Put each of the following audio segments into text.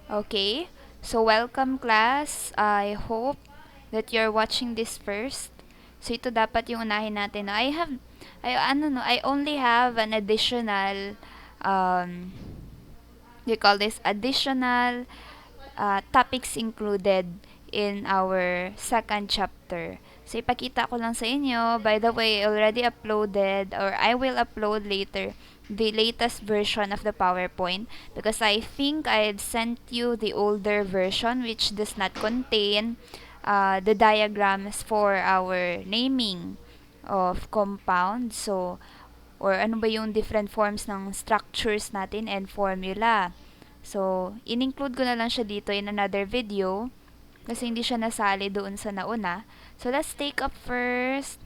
Okay, so welcome class. I hope that you're watching this first. So ito dapat yung unahin natin. I only have an additional um you call this additional topics included in our second chapter. So, ipakita ko lang sa inyo. By the way, I already uploaded or I will upload later the latest version of the PowerPoint because I think I had sent you the older version which does not contain the diagrams for our naming of compound. So, or ano ba yung different forms ng structures natin and formula. So, in-include ko na lang siya dito in another video kasi hindi siya nasali doon sa nauna. So, let's take up first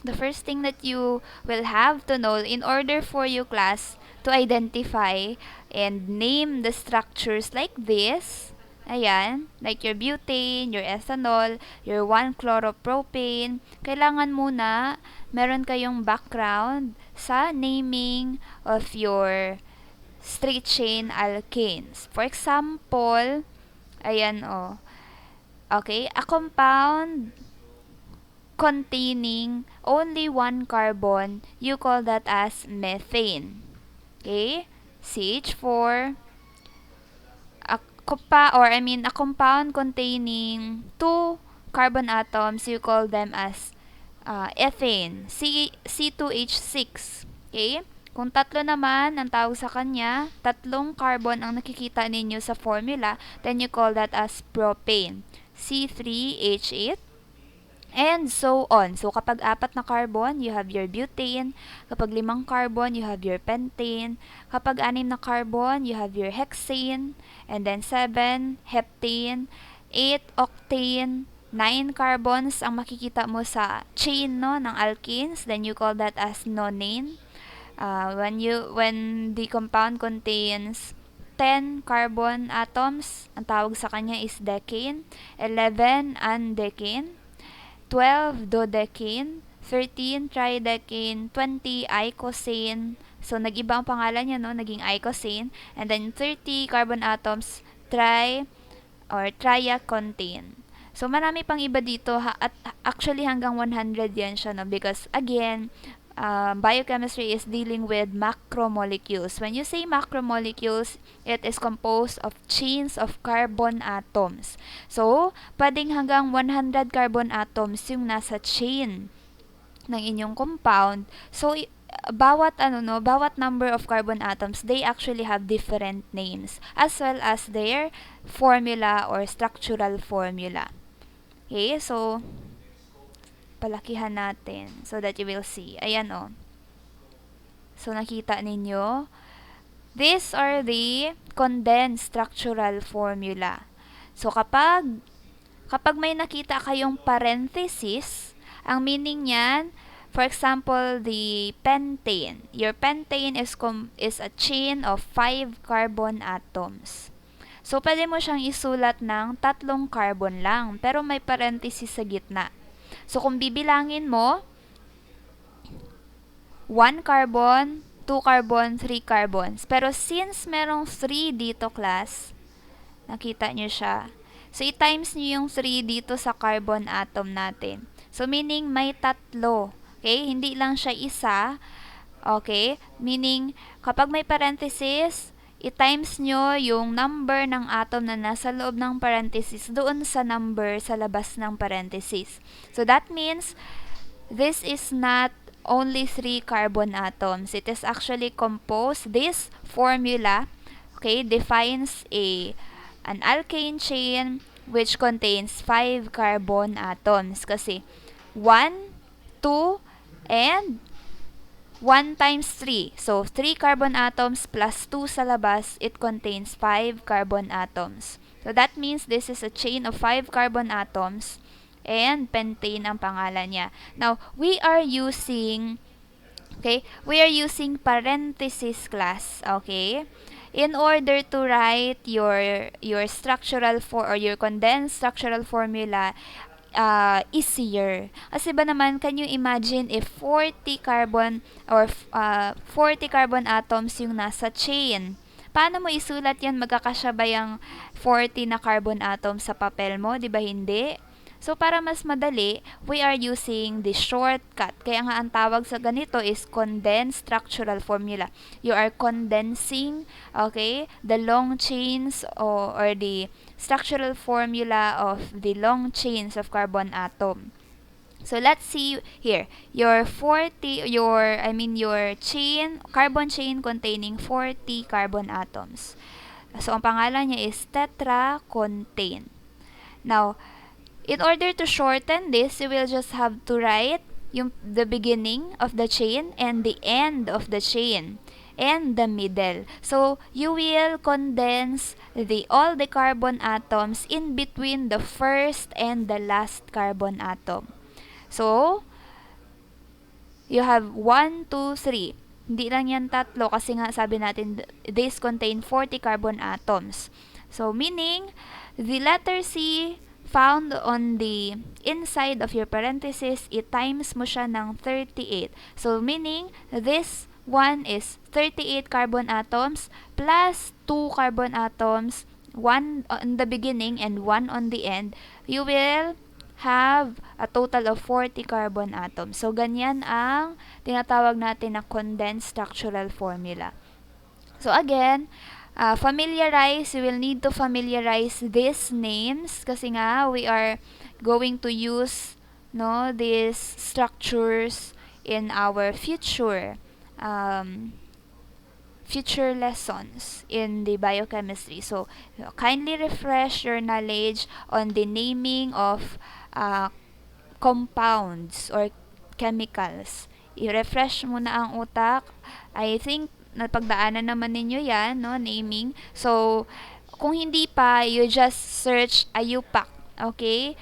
the first thing that you will have to know in order for you class to identify and name the structures like this. Ayan, like your butane, your ethanol, your 1-chloropropane. Kailangan muna meron kayong background sa naming of your straight chain alkanes. For example, ayan okay, a compound containing only one carbon, you call that as methane. Okay? CH4, a compound containing two carbon atoms, you call them as ethane, C2H6. Okay? Kung tatlo naman ang tawag sa kanya, tatlong carbon ang nakikita ninyo sa formula, then you call that as propane, C3H8. And so on. So, kapag apat na carbon, you have your butane. Kapag limang carbon, you have your pentane. Kapag anim na carbon, you have your hexane. And then 7, heptane. 8, octane. 9 carbons ang makikita mo sa chain no, ng alkenes. Then you call that as nonane. When the compound contains 10 carbon atoms, ang tawag sa kanya is decane. 11, andecane. 12 dodecane, 13 tridecane, 20 icosane. So, nag-iba ang pangalan niya, no? Naging icosane. And then, 30 carbon atoms, triacontane. So, marami pang iba dito. At actually, hanggang 100 yan siya, no? Because, again, biochemistry is dealing with macromolecules. When you say macromolecules, it is composed of chains of carbon atoms. So, pwedeng hanggang 100 carbon atoms yung nasa chain ng inyong compound. So, bawat number of carbon atoms, they actually have different names as well as their formula or structural formula. Okay, so palakihan natin so that you will see. Ayan So, nakita ninyo. These are the condensed structural formula. So, kapag may nakita kayong parenthesis, ang meaning niyan, for example, the pentane. Your pentane is a chain of 5 carbon atoms. So, pwede mo siyang isulat ng 3 carbon lang, pero may parenthesis sa gitna. So, kung bibilangin mo, 1 carbon, 2 carbon, 3 carbons. Pero since merong 3 dito, class, nakita nyo siya. So, i-times nyo yung 3 dito sa carbon atom natin. So, meaning may 3. Okay? Hindi lang siya isa. Okay? Meaning, kapag may parenthesis, i-times nyo yung number ng atom na nasa loob ng parenthesis doon sa number sa labas ng parenthesis. So, that means, this is not only 3 carbon atoms. It is actually composed, this formula, okay, defines an alkane chain which contains 5 carbon atoms. Kasi 1, 2, and 1 times 3. So, 3 carbon atoms plus 2 sa labas, it contains 5 carbon atoms. So, that means this is a chain of 5 carbon atoms and pentane ang pangalan niya. Now, we are using parenthesis class, okay? In order to write your structural or your condensed structural formula easier. Kasi ba naman, can you imagine if 40 carbon or 40 carbon atoms yung nasa chain? paano mo isulat yan? Magkakasya ba yung 40 na carbon atom sa papel mo? Di ba hindi? So, para mas madali, we are using the shortcut. Kaya nga ang tawag sa ganito is condensed structural formula. You are condensing, okay, the long chains or the structural formula of the long chains of carbon atom. So let's see here. Your carbon chain containing 40 carbon atoms. So ang pangalan niya is tetra-contain. Now, in order to shorten this, you will just have to write the beginning of the chain and the end of the chain and the middle. So you will condense all the carbon atoms in between the first and the last carbon atom. So, you have 1, 2, 3. Hindi lang yan tatlo kasi nga sabi natin these contain 40 carbon atoms. So, meaning, the letter C found on the inside of your parenthesis, i-times mo siya ng 38. So, meaning, this one is 38 carbon atoms plus 2 carbon atoms, 1 on the beginning and 1 on the end. You will have a total of 40 carbon atoms. So, ganyan ang tinatawag natin na condensed structural formula. So, again, you will need to familiarize these names kasi nga we are going to use these structures in our future lessons in the biochemistry. So, kindly refresh your knowledge on the naming of compounds or chemicals. I-refresh muna ang utak. I think napagdaanan naman ninyo yan, naming. So, kung hindi pa, you just search IUPAC. Okay?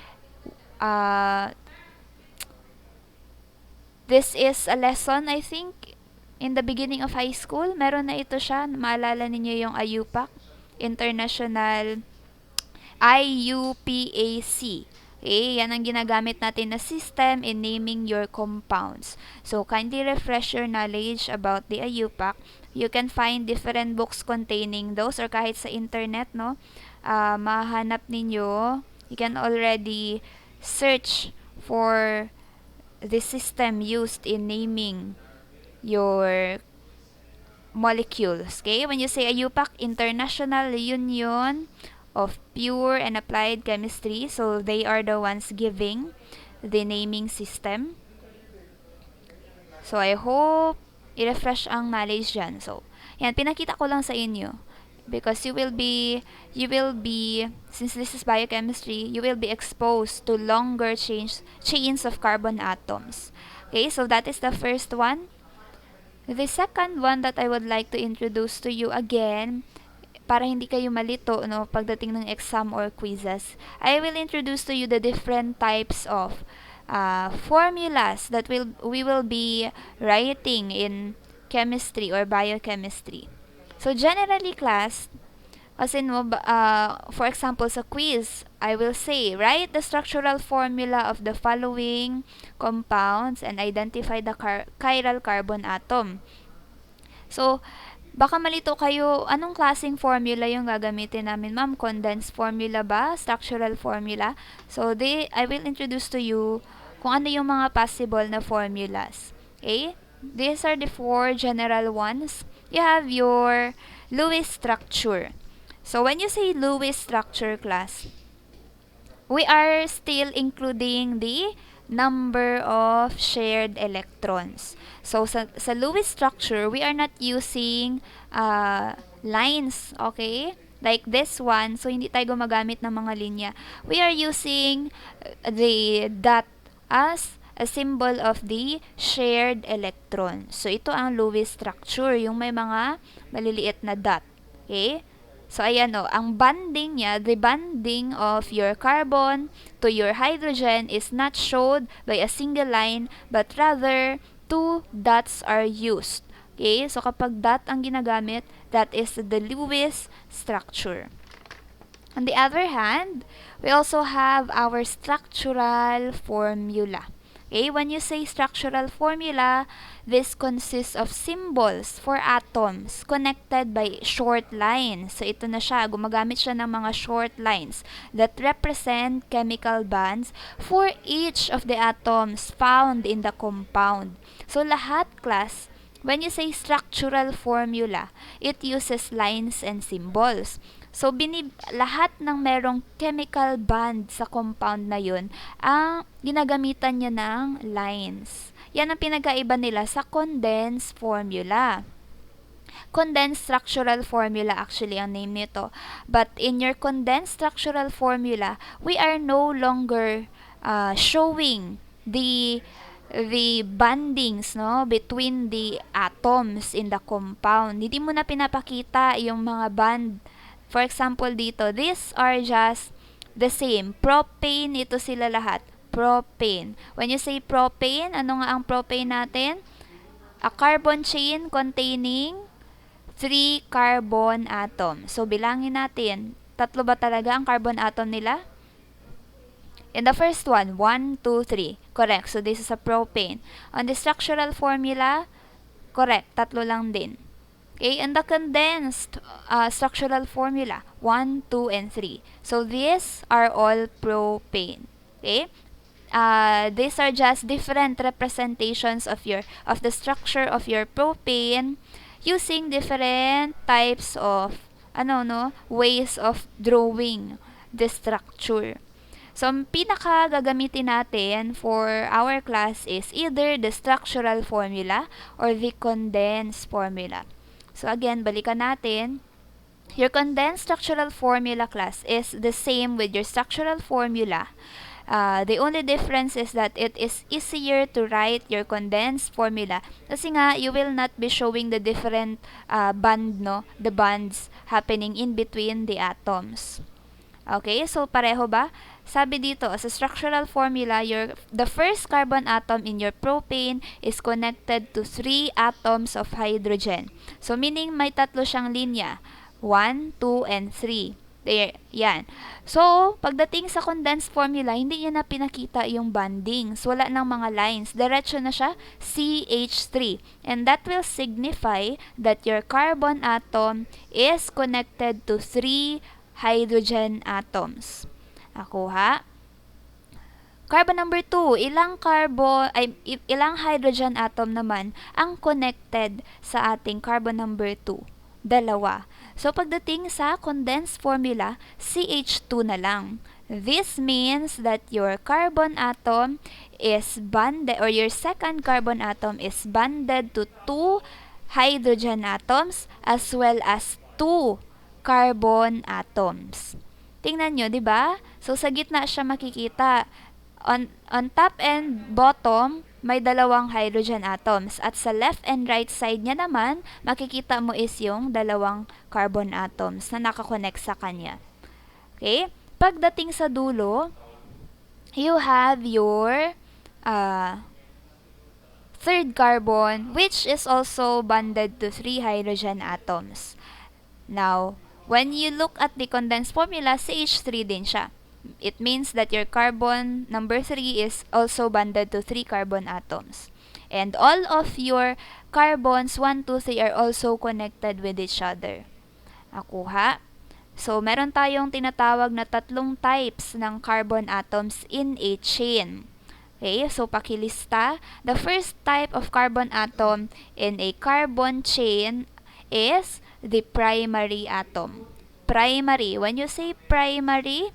This is a lesson, I think, in the beginning of high school. Meron na ito siya. Maalala ninyo yung IUPAC. International IUPAC. Okay, yan ang ginagamit natin na system in naming your compounds. So, kindly refresh your knowledge about the IUPAC. You can find different books containing those or kahit sa internet, mahanap ninyo. You can already search for the system used in naming your molecules. Okay, when you say IUPAC, International Union of Pure and Applied Chemistry. So, they are the ones giving the naming system. So, I hope i-refresh ang knowledge dyan. So, yan, pinakita ko lang sa inyo. Because you will be, since this is biochemistry, you will be exposed to longer chains of carbon atoms. Okay, so that is the first one. The second one that I would like to introduce to you again, para hindi kayo malito pagdating ng exam or quizzes, I will introduce to you the different types of formulas that we will be writing in chemistry or biochemistry. So generally, class, for example, sa quiz, I will say, write the structural formula of the following compounds and identify the chiral carbon atom. So, baka malito kayo, anong klaseng formula yung gagamitin namin, ma'am? Condensed formula ba? Structural formula? So, I will introduce to you kung ano yung mga possible na formulas. Okay? These are the 4 general ones. You have your Lewis structure. So, when you say Lewis structure, class, we are still including the number of shared electrons. So, sa Lewis structure, we are not using lines, okay? Like this one. So, hindi tayo gumagamit ng mga linya. We are using the dot as a symbol of the shared electron. So, ito ang Lewis structure, yung may mga maliliit na dot. Okay? So, ayan ang bonding niya, the bonding of your carbon to your hydrogen is not showed by a single line, but rather 2 dots are used. Okay? So, kapag dot ang ginagamit, that is the Lewis structure. On the other hand, we also have our structural formula. Okay, when you say structural formula, this consists of symbols for atoms connected by short lines. So ito na siya, gumagamit siya ng mga short lines that represent chemical bonds for each of the atoms found in the compound. So lahat, class, when you say structural formula, it uses lines and symbols. So, lahat ng merong chemical bond sa compound na yun, ang ginagamitan niya ng lines. Yan ang pinagkaiba nila sa condensed formula. Condensed structural formula actually ang name nito. But in your condensed structural formula, we are no longer showing the bondings between the atoms in the compound. Hindi mo na pinapakita yung mga bond. For example dito, these are just the same. Propane, ito sila lahat. Propane. When you say propane, ano nga ang propane natin? A carbon chain containing 3 carbon atoms. So, bilangin natin. 3 ba talaga ang carbon atom nila? In the first one, 1, 2, 3. Correct. So, this is a propane. On the structural formula, correct. 3 lang din. Okay, and the condensed structural formula, 1, 2, and 3. So, these are all propane. Okay? These are just different representations of the structure of your propane using different types of ways of drawing the structure. So, ang pinaka gagamitin natin for our class is either the structural formula or the condensed formula. So, again, balikan natin. Your condensed structural formula, class, is the same with your structural formula. The only difference is that it is easier to write your condensed formula kasi nga, you will not be showing the different the bonds happening in between the atoms. Okay, so pareho ba? Sabi dito, sa structural formula, the first carbon atom in your propane is connected to 3 atoms of hydrogen. So, meaning may 3 siyang linya. 1, 2, and 3. There, yan. So, pagdating sa condensed formula, hindi niya na pinakita yung bondings. Wala ng mga lines. Diretso na siya, CH3. And that will signify that your carbon atom is connected to 3 hydrogen atoms. Nakuha? Carbon number 2, ilang hydrogen atom naman ang connected sa ating carbon number 2? 2. So, pagdating sa condensed formula, CH2 na lang. This means that your carbon atom is bonded, or your second carbon atom is bonded to 2 hydrogen atoms as well as 2 carbon atoms. Tingnan nyo, di ba? So, sa gitna siya makikita. On top and bottom, may 2 hydrogen atoms. At sa left and right side niya naman, makikita mo is yung 2 carbon atoms na nakakonect sa kanya. Okay? Pagdating sa dulo, you have your third carbon, which is also bonded to 3 hydrogen atoms. Now, when you look at the condensed formula, CH3 din siya. It means that your carbon number 3 is also bonded to 3 carbon atoms. And all of your carbons 1, 2, 3 are also connected with each other. Nakuha? So, meron tayong tinatawag na 3 types ng carbon atoms in a chain. Okay, so pakilista. The first type of carbon atom in a carbon chain is the primary atom. Primary. When you say primary,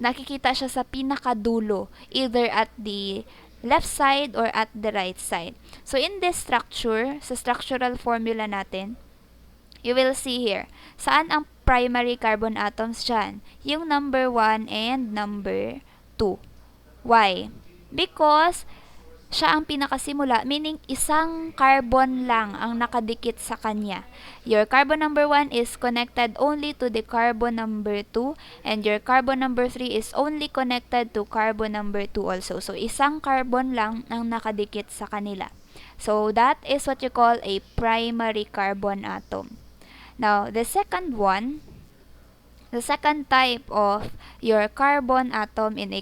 nakikita siya sa pinakadulo, either at the left side or at the right side. So, in this structure, sa structural formula natin, you will see here, saan ang primary carbon atoms dyan? Yung number 1 and number 2. Why? Because siya ang pinakasimula, meaning isang carbon lang ang nakadikit sa kanya. Your carbon number 1 is connected only to the carbon number 2, and your carbon number 3 is only connected to carbon number 2 also. So, isang carbon lang ang nakadikit sa kanila. So, that is what you call a primary carbon atom. Now, the second type of your carbon atom in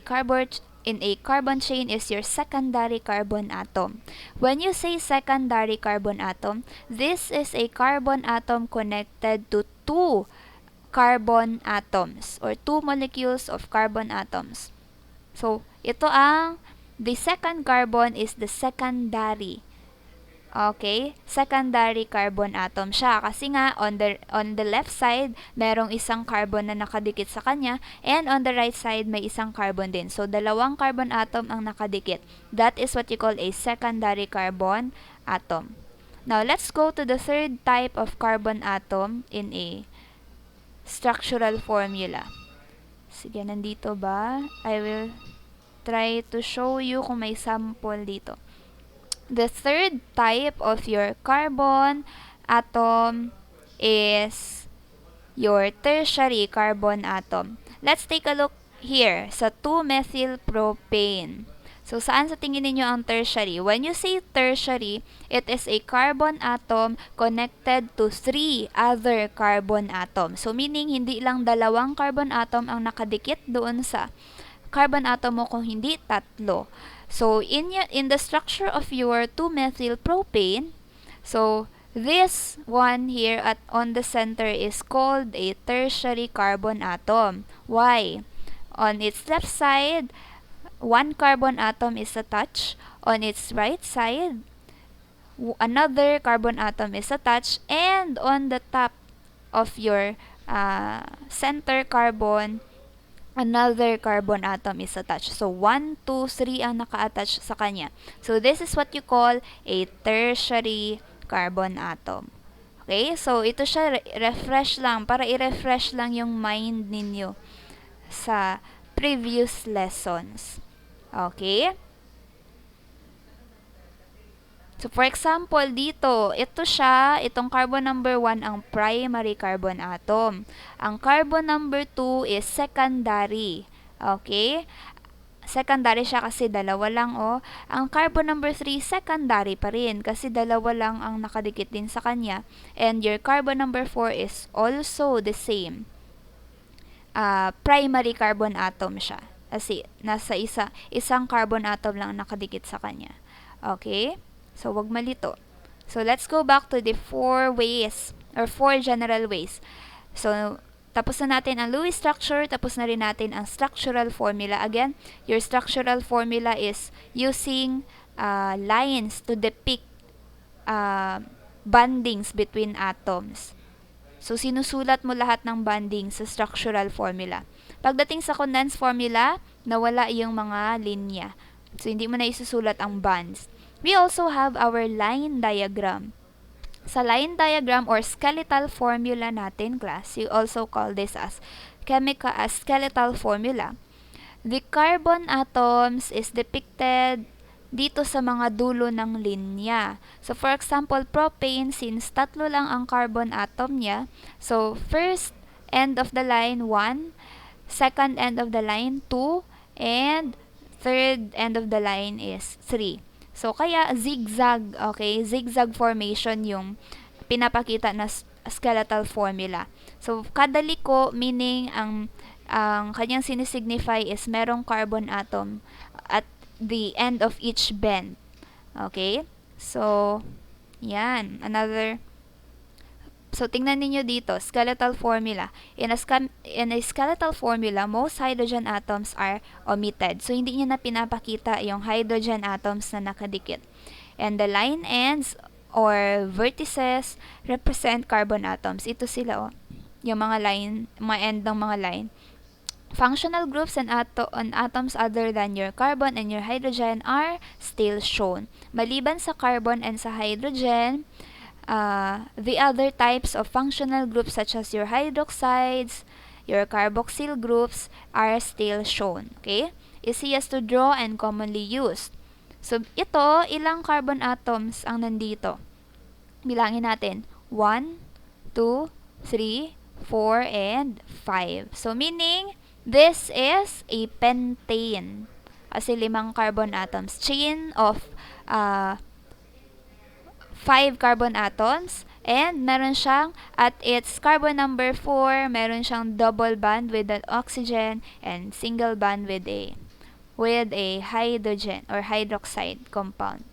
in a carbon chain is your secondary carbon atom. When you say secondary carbon atom, this is a carbon atom connected to two carbon atoms or two molecules of carbon atoms. So, the second carbon is the secondary. Okay? Secondary carbon atom siya. Kasi nga, on the left side, merong isang carbon na nakadikit sa kanya, and on the right side, may isang carbon din. So, dalawang carbon atom ang nakadikit. That is what you call a secondary carbon atom. Now, let's go to the third type of carbon atom in a structural formula. Sige, nandito ba? I will try to show you kung may sample dito. The third type of your carbon atom is your tertiary carbon atom. Let's take a look here sa 2-methylpropane. So, saan sa tingin ninyo ang tertiary? When you say tertiary, it is a carbon atom connected to 3 other carbon atoms. So, meaning, hindi lang dalawang carbon atom ang nakadikit doon sa carbon atom mo, kung hindi tatlo. So, in the structure of your 2-methylpropane, so, this one here on the center is called a tertiary carbon atom. Why? On its left side, one carbon atom is attached. On its right side, another carbon atom is attached. And on the top of your center carbon, another carbon atom is attached. So, 1, 2, 3 ang naka-attach sa kanya. So, this is what you call a tertiary carbon atom. Okay? So, ito siya, refresh lang, para i-refresh lang yung mind ninyo sa previous lessons. Okay? So, for example, dito, itong carbon number 1 ang primary carbon atom. Ang carbon number 2 is secondary. Okay? Secondary siya kasi dalawa lang, oh. Ang carbon number 3, secondary pa rin kasi dalawa lang ang nakadikit din sa kanya. And your carbon number 4 is also the same. Primary carbon atom siya. Kasi nasa isang carbon atom lang nakadikit sa kanya. Okay? So, wag malito. So, let's go back to the 4 ways or 4 general ways. So, tapos na natin ang Lewis structure, tapos na rin natin ang structural formula. Again, your structural formula is using lines to depict bondings between atoms. So, sinusulat mo lahat ng bonding sa structural formula. Pagdating sa condensed formula, nawala yung mga linya. So, hindi mo na isusulat ang bonds. We also have our line diagram. Sa line diagram or skeletal formula natin, class, you also call this as skeletal formula. The carbon atoms is depicted dito sa mga dulo ng linya. So, for example, propane, since tatlo lang ang carbon atom niya, so, first end of the line, 1, second end of the line, 2, and third end of the line is 3. So, kaya zigzag, okay? Zigzag formation yung pinapakita na skeletal formula. So, kada liko, meaning ang kanyang sinisignify is merong carbon atom at the end of each bend. Okay? So, yan. So, tingnan niyo dito, skeletal formula. In a skeletal formula, most hydrogen atoms are omitted. So, hindi niya na pinapakita yung hydrogen atoms na nakadikit. And the line ends or vertices represent carbon atoms. Ito sila, oh. Yung mga end ng mga line. Functional groups and atoms other than your carbon and your hydrogen are still shown. Maliban sa carbon and sa hydrogen, the other types of functional groups such as your hydroxides, your carboxyl groups are still shown. Okay? Easiest to draw and commonly used. So, ito, ilang carbon atoms ang nandito? Bilangin natin. 1, 2, 3, 4, and 5. So, meaning, this is a pentane. Kasi 5 carbon atoms. Chain of 5 carbon atoms, and meron siyang, at its carbon number 4, meron siyang double bond with an oxygen and single bond with a with a hydrogen or hydroxide compound.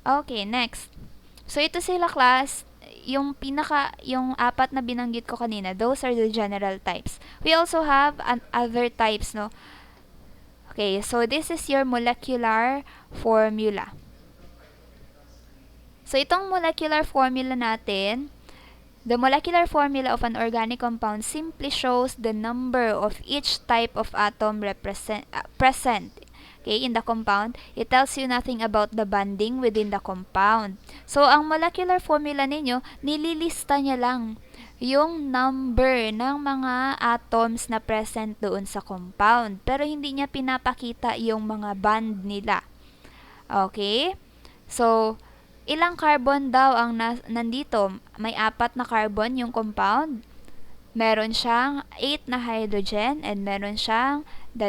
Okay, next. So, ito sila class, yung apat na binanggit ko kanina, those are the general types. We also have other types, no? Okay, so this is your molecular formula. So, itong molecular formula natin, the molecular formula of an organic compound simply shows the number of each type of atom present, okay, in the compound. It tells you nothing about the bonding within the compound. So, ang molecular formula ninyo, nililista niya lang yung number ng mga atoms na present doon sa compound. Pero hindi niya pinapakita yung mga bond nila. Okay? So, ilang carbon daw ang nandito? May 4 na carbon yung compound. Meron siyang 8 na hydrogen and meron siyang 2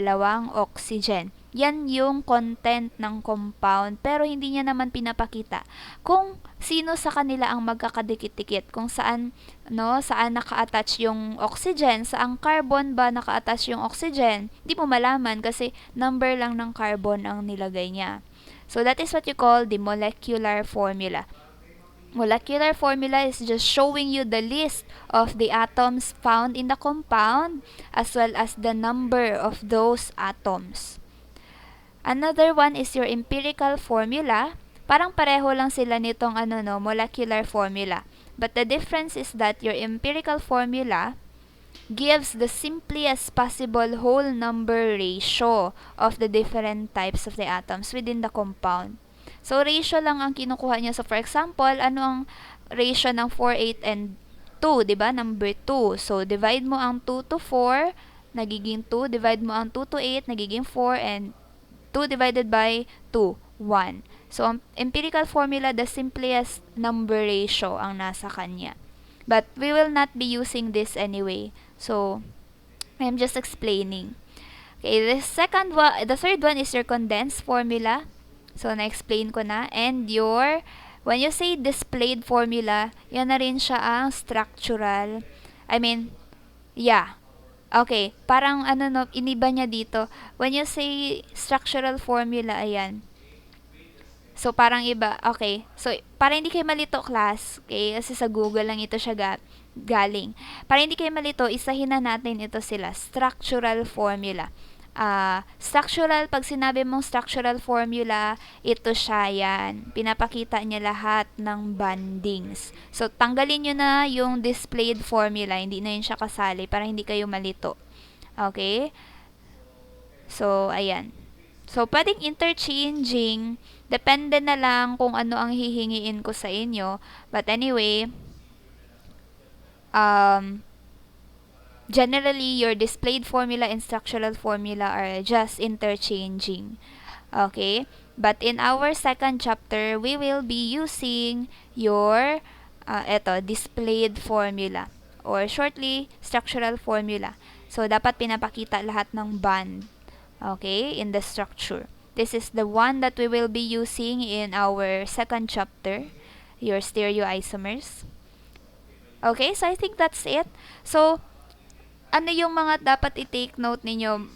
oxygen. Yan yung content ng compound, pero hindi niya naman pinapakita kung sino sa kanila ang magkakadikit-dikit, kung saan naka-attach yung oxygen, saang carbon ba naka-attach yung oxygen. Hindi mo malaman kasi number lang ng carbon ang nilagay niya. So that is what you call the molecular formula. Molecular formula is just showing you the list of the atoms found in the compound as well as the number of those atoms. Another one is your empirical formula. Parang pareho lang sila nitong molecular formula. But the difference is that your empirical formula gives the simplest possible whole number ratio of the different types of the atoms within the compound. So, ratio lang ang kinukuha niya. So, for example, ano ang ratio ng 4, 8, and 2, di ba? Number 2. So, divide mo ang 2 to 4, nagiging 2. Divide mo ang 2 to 8, nagiging 4. And 2 divided by 2, 1. So, ang empirical formula, the simplest number ratio ang nasa kanya. But, we will not be using this anyway. So, I'm just explaining. Okay, the third one is your condensed formula. So, na-explain ko na. And when you say displayed formula, yan na rin siya ang structural. Okay, parang iniba niya dito. When you say structural formula, ayan. So, parang iba. Okay. So, para hindi kayo malito, class. Okay? Kasi sa Google lang ito siya galing. Para hindi kayo malito, isahin na natin ito sila. Structural formula. Structural, pag sinabi mong structural formula, ito siya yan. Pinapakita niya lahat ng bondings. So, tanggalin nyo na yung displayed formula. Hindi na yun siya kasali para hindi kayo malito. Okay? So, ayan. So, pwedeng interchanging. Depende na lang kung ano ang hihingiin ko sa inyo. But anyway, generally, your displayed formula and structural formula are just interchanging. Okay? But in our second chapter, we will be using your displayed formula or shortly, structural formula. So, dapat pinapakita lahat ng bond. Okay? In the structure. This is the one that we will be using in our second chapter, your stereoisomers. Okay? So, I think that's it. So, ano yung mga dapat i-take note ninyo?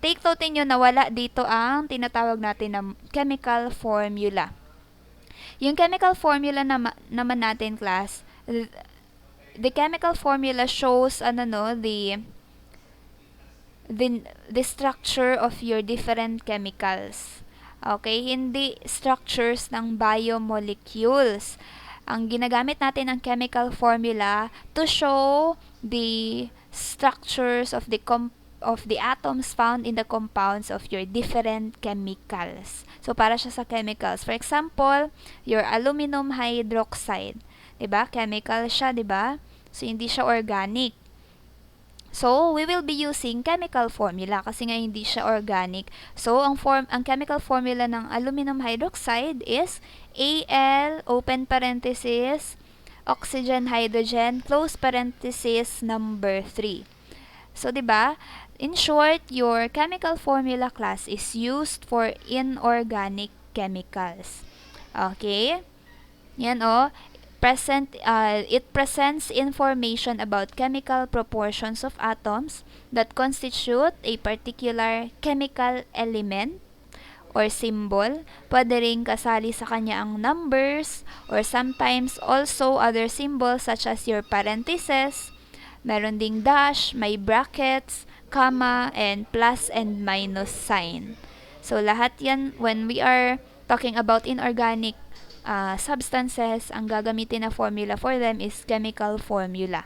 Take note ninyo na wala dito ang tinatawag natin na chemical formula. Yung chemical formula naman natin, class, the chemical formula shows the structure of your different chemicals. Okay? Hindi structures ng biomolecules. Ang ginagamit natin ang chemical formula to show the structures of the atoms found in the compounds of your different chemicals. So, para siya sa chemicals. For example, your aluminum hydroxide. Diba? Chemical siya, diba? So, hindi siya organic. So, we will be using chemical formula kasi nga hindi siya organic. So, ang chemical formula ng aluminum hydroxide is Al, open parenthesis, oxygen, hydrogen, close parenthesis, number 3. So, diba? In short, your chemical formula, class, is used for inorganic chemicals. Okay? Yan, It presents information about chemical proportions of atoms that constitute a particular chemical element or symbol. Pwede rin kasali sa kanya ang numbers or sometimes also other symbols such as your parentheses. Meron ding dash, may brackets, comma, and plus and minus sign. So lahat yan when we are talking about inorganic substances, ang gagamitin na formula for them is chemical formula.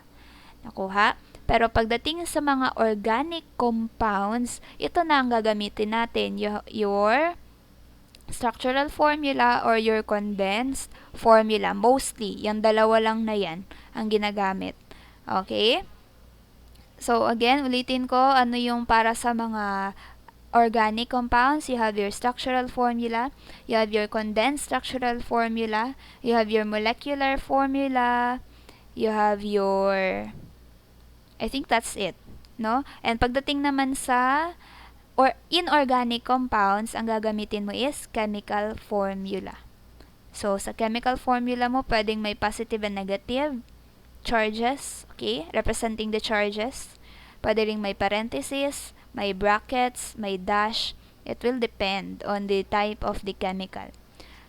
Nakuha? Pero pagdating sa mga organic compounds, ito na ang gagamitin natin, your structural formula or your condensed formula. Mostly, yung dalawa lang na yan ang ginagamit. Okay? So, again, ulitin ko, ano yung para sa mga organic compounds, you have your structural formula, you have your condensed structural formula, you have your molecular formula, you have your I think that's it, no? And pagdating naman sa or inorganic compounds, ang gagamitin mo is chemical formula. So, sa chemical formula mo, pwedeng may positive and negative charges, okay? Representing the charges. Pwede ring may parentheses, may brackets, may dash. It will depend on the type of the chemical.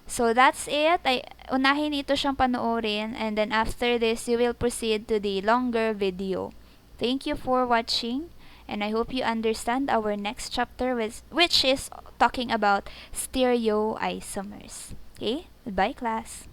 So, that's it. Unahin ito siyang panoorin and then after this, you will proceed to the longer video. Thank you for watching and I hope you understand our next chapter which is talking about stereoisomers. Okay? Goodbye, class.